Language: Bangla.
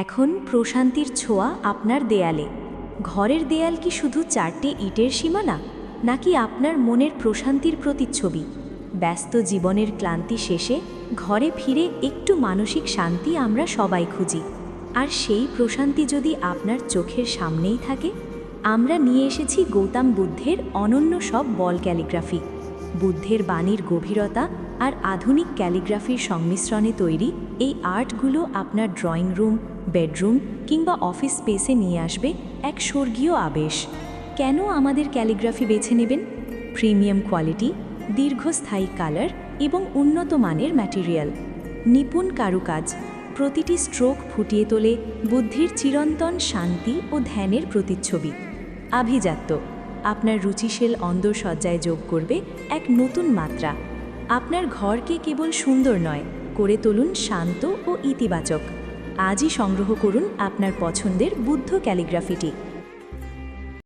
এখন প্রশান্তির ছোঁয়া আপনার দেয়ালে। ঘরের দেয়াল কি শুধু 4টে ইটের সীমানা, নাকি আপনার মনের প্রশান্তির প্রতিচ্ছবি? ব্যস্ত জীবনের ক্লান্তি শেষে ঘরে ফিরে একটু মানসিক শান্তি আমরা সবাই খুঁজি। আর সেই প্রশান্তি যদি আপনার চোখের সামনেই থাকে, আমরা নিয়ে এসেছি গৌতম বুদ্ধের অনন্য সব বল ক্যালিগ্রাফি। বুদ্ধের বাণীর গভীরতা আর আধুনিক ক্যালিগ্রাফির সংমিশ্রণে তৈরি এই আর্টগুলো আপনার ড্রয়িং রুম, বেডরুম কিংবা অফিস স্পেসে নিয়ে আসবে এক স্বর্গীয় আবেশ। কেন আমাদের ক্যালিগ্রাফি বেছে নেবেন? প্রিমিয়াম কোয়ালিটি, দীর্ঘস্থায়ী কালার এবং উন্নত মানের ম্যাটেরিয়াল, নিপুণ কারুকাজ, প্রতিটি স্ট্রোক ফুটিয়ে তোলে বুদ্ধির চিরন্তন শান্তি ও ধ্যানের প্রতিচ্ছবি। আভিজাত্য আপনার রুচিশীল অন্দরসজ্জায় যোগ করবে এক নতুন মাত্রা। আপনার ঘরকে কেবল সুন্দর নয়, করে তুলুন শান্ত ও ইতিবাচক। আজই সংগ্রহ করুন আপনার পছন্দের বুদ্ধ ক্যালিগ্রাফিটি।